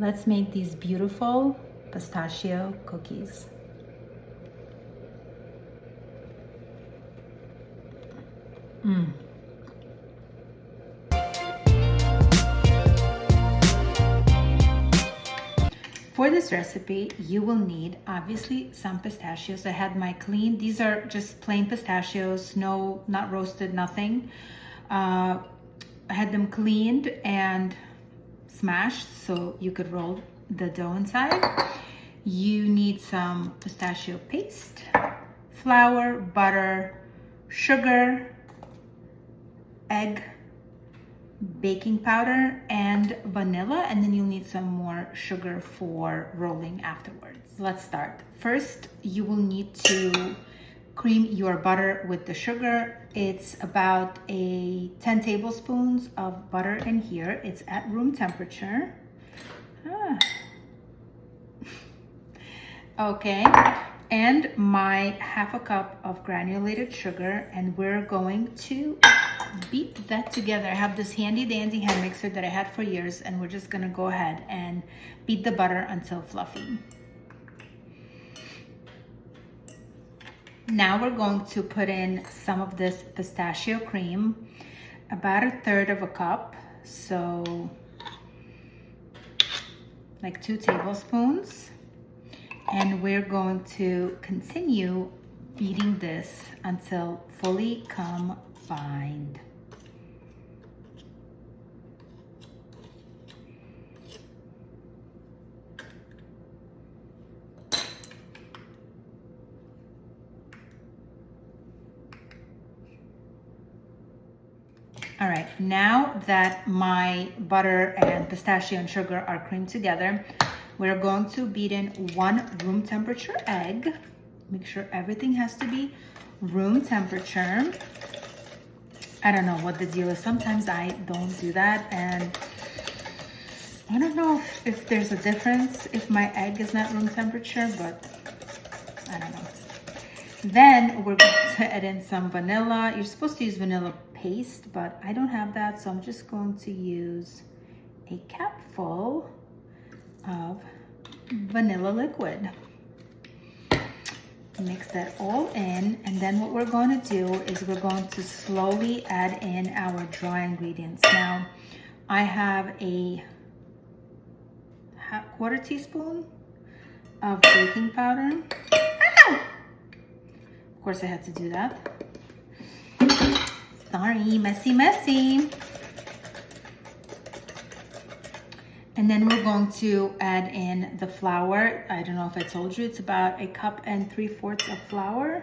Let's make these beautiful pistachio cookies. For this recipe, you will need obviously some pistachios. I had my clean. These are just plain pistachios, no, not roasted, nothing. I had them cleaned and smashed so you could roll the dough inside. You need some pistachio paste, flour, butter, sugar, egg, baking powder, and vanilla, and then you'll need some more sugar for rolling afterwards. Let's start. First, you will need to cream your butter with the sugar. It's about 10 tablespoons of butter in here. It's at room temperature. Okay, and my half a cup of granulated sugar, and we're going to beat that together. I have this handy dandy hand mixer that I had for years, and we're just gonna go ahead and beat the butter until fluffy. Now we're going to put in some of this pistachio cream, about 1/3 of a cup, so like 2 tablespoons. And we're going to continue beating this until fully combined. All right, now that my butter and pistachio and sugar are creamed together, we're going to beat in 1 room temperature egg. Make sure everything has to be room temperature. I don't know what the deal is. Sometimes I don't do that, and I don't know if there's a difference if my egg is not room temperature, but I don't know. Then we're going to add in some vanilla. You're supposed to use vanilla paste, but I don't have that, so I'm just going to use a capful of vanilla liquid. Mix that all in, and then what we're going to do is we're going to slowly add in our dry ingredients. Now, I have a quarter teaspoon of baking powder. Ow! Of course I had to do that. Sorry, messy. And then we're going to add in the flour. I don't know if I told you, it's about 1 3/4 cups of flour.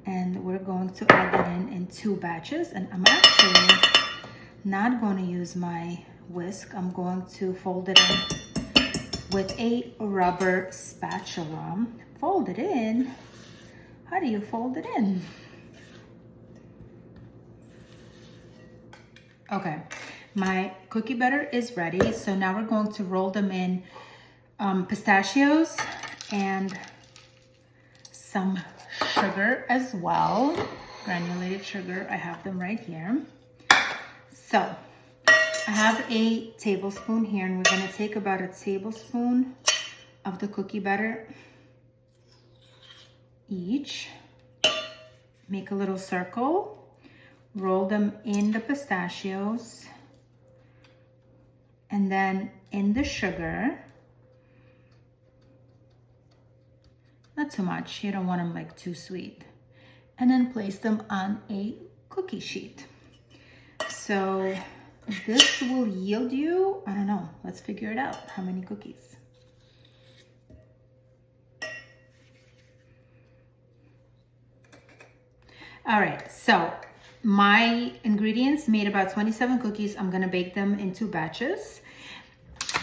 And we're going to add that in 2 batches. And I'm actually not going to use my whisk. I'm going to fold it in with a rubber spatula. Fold it in. How do you fold it in? Okay, my cookie batter is ready. So now we're going to roll them in pistachios and some sugar as well. Granulated sugar, I have them right here. So I have a tablespoon here, and we're gonna take about 1 tablespoon of the cookie batter each. Make a little circle. Roll them in the pistachios and then in the sugar. Not too much, you don't want them like too sweet. And then place them on a cookie sheet. So this will yield you, I don't know, let's figure it out, how many cookies. All right, so my ingredients made about 27 cookies. I'm gonna bake them in 2 batches.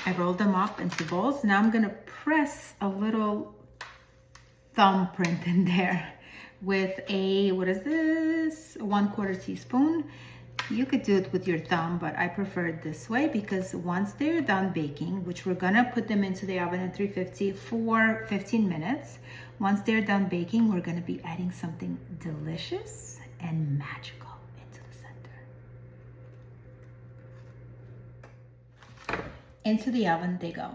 I rolled them up into bowls. Now I'm gonna press a little thumbprint in there with a, what is this? 1/4 teaspoon. You could do it with your thumb, but I prefer it this way because once they're done baking, which we're gonna put them into the oven at 350 for 15 minutes. Once they're done baking, we're gonna be adding something delicious and magical into the center. into the oven they go.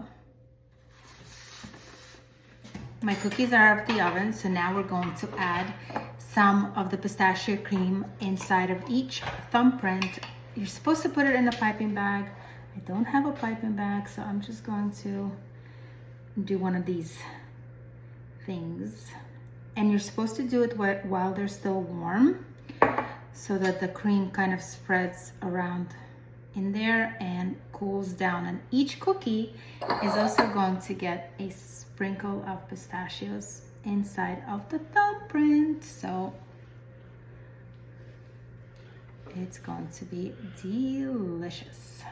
My cookies are out of the oven, so now we're going to add some of the pistachio cream inside of each thumbprint. You're supposed to put it in a piping bag. I don't have a piping bag, so I'm just going to do one of these things. And you're supposed to do it while they're still warm, so that the cream kind of spreads around in there and cools down. And each cookie is also going to get a sprinkle of pistachios inside of the thumbprint. So it's going to be delicious.